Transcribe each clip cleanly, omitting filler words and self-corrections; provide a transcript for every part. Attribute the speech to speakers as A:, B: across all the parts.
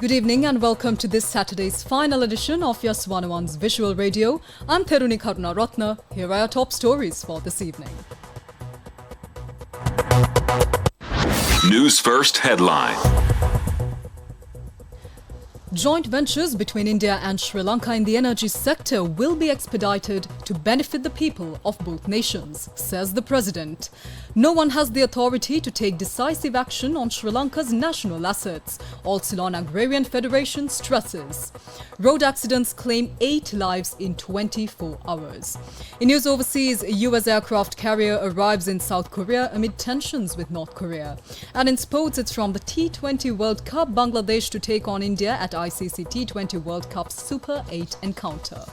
A: Good evening and welcome to this Saturday's final edition of Yas 101's Visual Radio. I'm Theruni Karunaratna. Here are our top stories for this evening.
B: News First headline.
A: Joint ventures between India and Sri Lanka in the energy sector will be expedited to benefit the people of both nations, says the President. No one has the authority to take decisive action on Sri Lanka's national assets, All Ceylon Agrarian Federation stresses. Road accidents claim 8 lives in 24 hours. In news overseas, a US aircraft carrier arrives in South Korea amid tensions with North Korea. And in sports, it's from the T20 World Cup, Bangladesh to take on India at ICC T20 World Cup Super 8 encounter.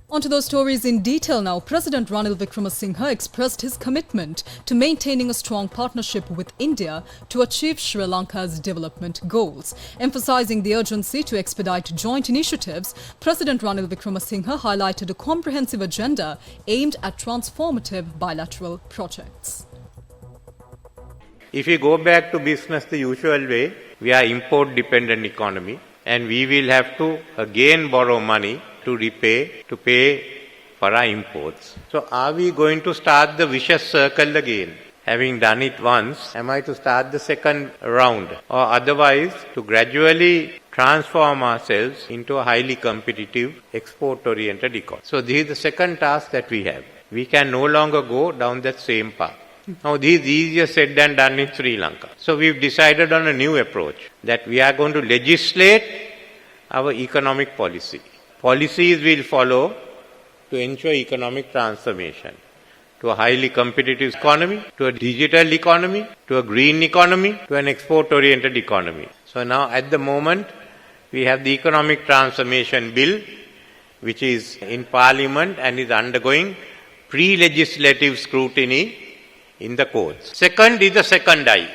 A: On to those stories in detail now. President Ranil Wickremesinghe expressed his commitment to maintaining a strong partnership with India to achieve Sri Lanka's development goals. Emphasizing the urgency to expedite joint initiatives, President Ranil Wickremesinghe highlighted a comprehensive agenda aimed at transformative bilateral projects.
C: If we go back to business the usual way, we are import-dependent economy and we will have to again borrow money to pay for our imports. So are we going to start the vicious circle again? Having done it once, am I to start the second round? Or otherwise, to gradually transform ourselves into a highly competitive, export-oriented economy? So this is the second task that we have. We can no longer go down that same path. Now this is easier said than done in Sri Lanka. So we've decided on a new approach, that we are going to legislate our economic policy. Policies will follow to ensure economic transformation to a highly competitive economy, to a digital economy, to a green economy, to an export-oriented economy. So now at the moment, we have the economic transformation bill, which is in Parliament and is undergoing pre-legislative scrutiny in the courts. Second is the second I,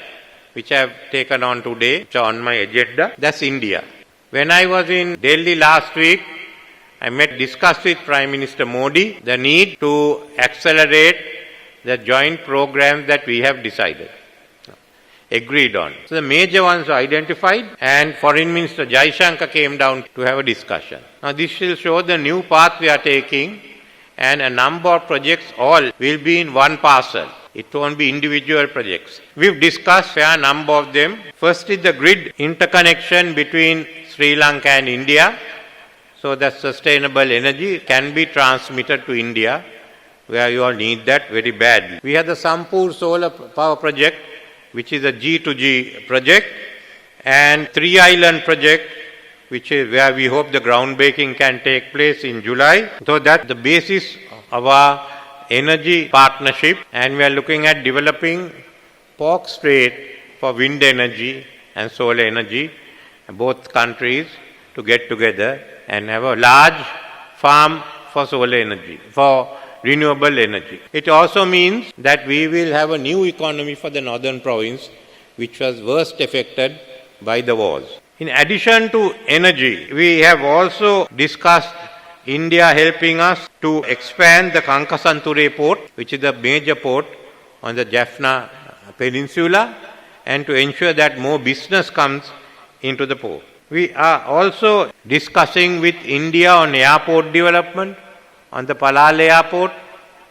C: which I have taken on today, which are on my agenda. That's India. When I was in Delhi last week, I discussed with Prime Minister Modi the need to accelerate the joint programs that we have decided, agreed on. So the major ones were identified and Foreign Minister Jaishankar came down to have a discussion. Now this will show the new path we are taking, and a number of projects all will be in one parcel. It won't be individual projects. We've discussed a number of them. First is the grid interconnection between Sri Lanka and India, so that sustainable energy can be transmitted to India, where you all need that very badly. We have the Sampur solar power project, which is a G2G project, and Three Island project, which is where we hope the groundbreaking can take place in July. So that's the basis of our energy partnership, and we are looking at developing Pork Strait for wind energy and solar energy, both countries to get together and have a large farm for solar energy, for renewable energy. It also means that we will have a new economy for the northern province, which was worst affected by the wars. In addition to energy, we have also discussed India helping us to expand the Kankasanture port, which is a major port on the Jaffna Peninsula, and to ensure that more business comes into the port. We are also discussing with India on airport development, on the Palal airport,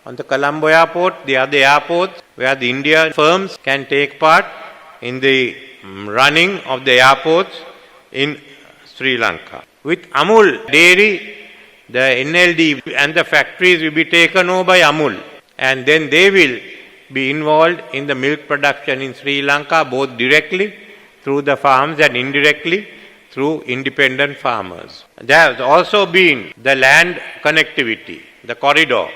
C: on the Colombo airport, the other airports where the Indian firms can take part in the running of the airports in Sri Lanka. With Amul Dairy, the NLD and the factories will be taken over by Amul, and then they will be involved in the milk production in Sri Lanka, both directly through the farms and indirectly through independent farmers. There has also been the land connectivity, the corridor.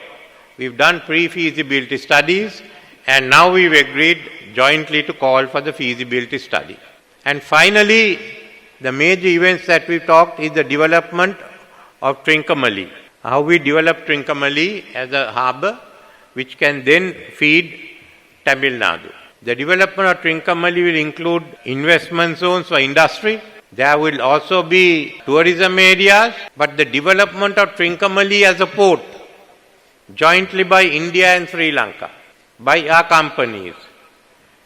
C: We've done pre-feasibility studies, and now we've agreed jointly to call for the feasibility study. And finally, the major events that we've talked is the development of Trincomalee. How we develop Trincomalee as a harbour which can then feed Tamil Nadu. The development of Trincomalee will include investment zones for industry. There will also be tourism areas, but the development of Trincomalee as a port, jointly by India and Sri Lanka, by our companies,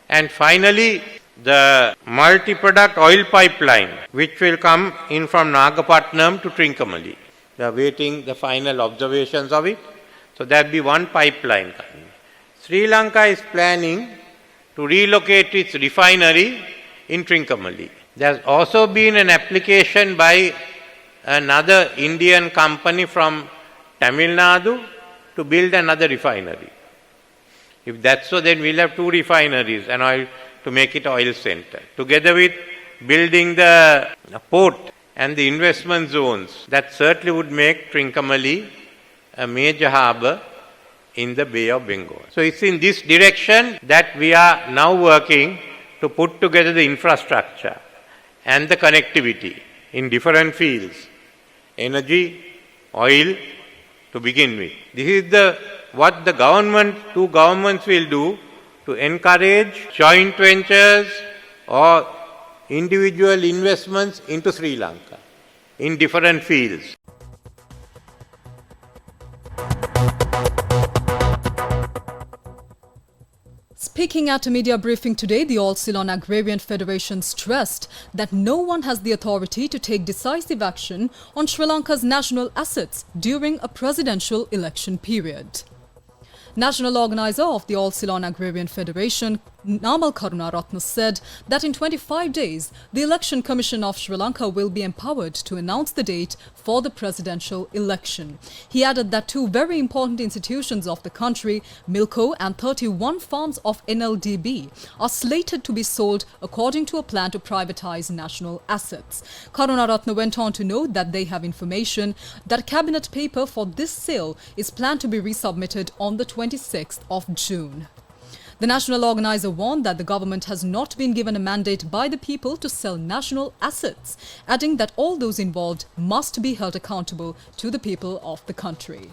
C: And finally, the multi-product oil pipeline, which will come in from Nagapatnam to Trincomalee. We are waiting the final observations of it. So there will be one pipeline coming. Sri Lanka is planning to relocate its refinery in Trincomalee. There has also been an application by another Indian company from Tamil Nadu to build another refinery. If that's so, then we'll have two refineries and oil to make it oil center. Together with building the port and the investment zones, that certainly would make Trincomalee a major harbour in the Bay of Bengal. So it's in this direction that we are now working to put together the infrastructure and the connectivity in different fields, energy, oil, to begin with. This is what the two governments will do to encourage joint ventures or individual investments into Sri Lanka in different fields.
A: Speaking at a media briefing today, the All Ceylon Agrarian Federation stressed that no one has the authority to take decisive action on Sri Lanka's national assets during a presidential election period. National organizer of the All Ceylon Agrarian Federation, Namal Karunaratne, said that in 25 days, the Election Commission of Sri Lanka will be empowered to announce the date for the presidential election. He added that two very important institutions of the country, Milco and 31 farms of NLDB, are slated to be sold according to a plan to privatize national assets. Karunaratne went on to note that they have information that cabinet paper for this sale is planned to be resubmitted on the 26th of June. The national organizer warned that the government has not been given a mandate by the people to sell national assets, adding that all those involved must be held accountable to the people of the country.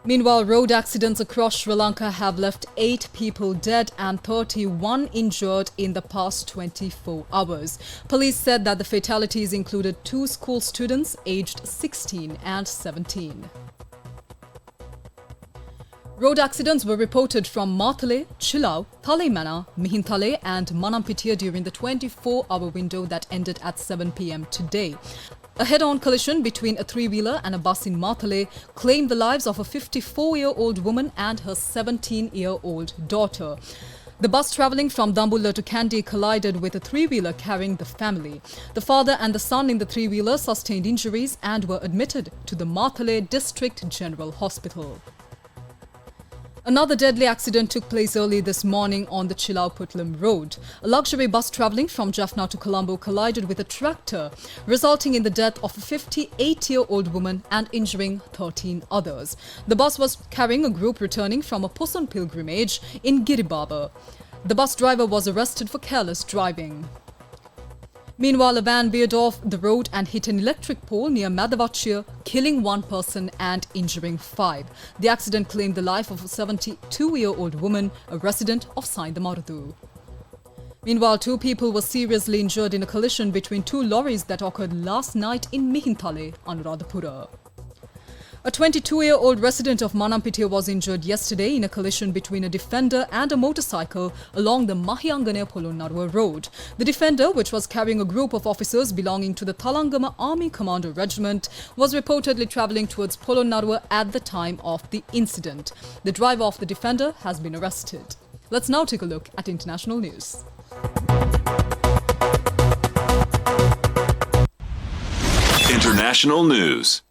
A: Meanwhile, road accidents across Sri Lanka have left 8 people dead and 31 injured in the past 24 hours. Police said that the fatalities included 2 school students aged 16 and 17. Road accidents were reported from Marthale, Chilau, Thalaimana, Mihinthale and Manampitia during the 24-hour window that ended at 7 p.m. today. A head-on collision between a 3-wheeler and a bus in Marthale claimed the lives of a 54-year-old woman and her 17-year-old daughter. The bus travelling from Dambulla to Kandy collided with a 3-wheeler carrying the family. The father and the son in the 3-wheeler sustained injuries and were admitted to the Marthale District General Hospital. Another deadly accident took place early this morning on the Chilau-Putlam Road. A luxury bus travelling from Jaffna to Colombo collided with a tractor, resulting in the death of a 58-year-old woman and injuring 13 others. The bus was carrying a group returning from a Pusan pilgrimage in Giribaba. The bus driver was arrested for careless driving. Meanwhile, a van veered off the road and hit an electric pole near Madhavachir, killing 1 person and injuring 5. The accident claimed the life of a 72-year-old woman, a resident of Saindamaradu. Meanwhile, 2 people were seriously injured in a collision between 2 lorries that occurred last night in Mihinthale, Anuradhapura. A 22-year-old resident of Manampitia was injured yesterday in a collision between a Defender and a motorcycle along the Mahiyangane Polonnaruwa road. The Defender, which was carrying a group of officers belonging to the Thalangama Army Commando Regiment, was reportedly travelling towards Polonnaruwa at the time of the incident. The driver of the Defender has been arrested. Let's now take a look at international news.
B: International news.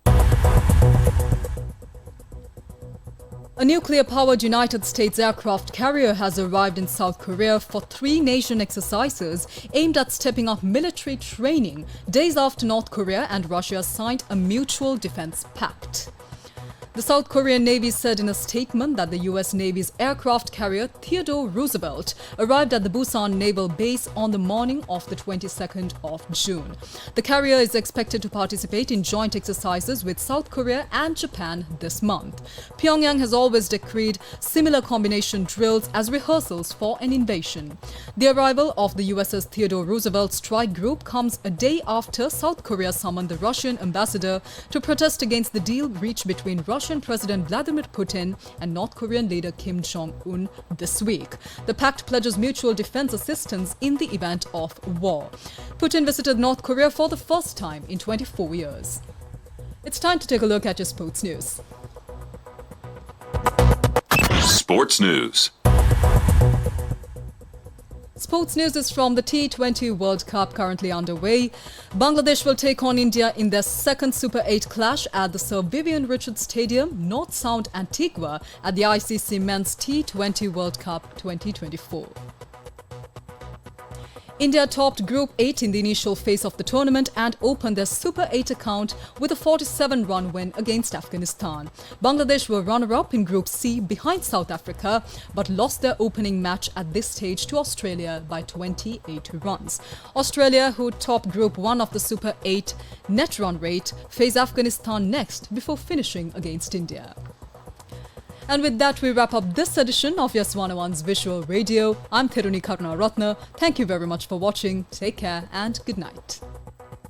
A: A nuclear-powered United States aircraft carrier has arrived in South Korea for 3-nation exercises aimed at stepping up military training days after North Korea and Russia signed a mutual defense pact. The South Korean Navy said in a statement that the U.S. Navy's aircraft carrier Theodore Roosevelt arrived at the Busan Naval Base on the morning of the 22nd of June. The carrier is expected to participate in joint exercises with South Korea and Japan this month. Pyongyang has always decreed similar combination drills as rehearsals for an invasion. The arrival of the USS Theodore Roosevelt strike group comes a day after South Korea summoned the Russian ambassador to protest against the deal reached between Russia Russian President Vladimir Putin and North Korean leader Kim Jong-un this week. The pact pledges mutual defense assistance in the event of war. Putin visited North Korea for the first time in 24 years. It's time to take a look at your sports news.
B: Sports news.
A: Sports news is from the T20 World Cup currently underway. Bangladesh will take on India in their second Super 8 clash at the Sir Vivian Richards Stadium, North Sound, Antigua at the ICC Men's T20 World Cup 2024. India topped Group 8 in the initial phase of the tournament and opened their Super 8 account with a 47-run win against Afghanistan. Bangladesh were runner-up in Group C behind South Africa, but lost their opening match at this stage to Australia by 28 runs. Australia, who topped Group 1 of the Super 8 net run rate, face Afghanistan next before finishing against India. And with that, we wrap up this edition of Yes 101's Visual Radio. I'm Thiruni Karunaratne. Thank you very much for watching. Take care and good night.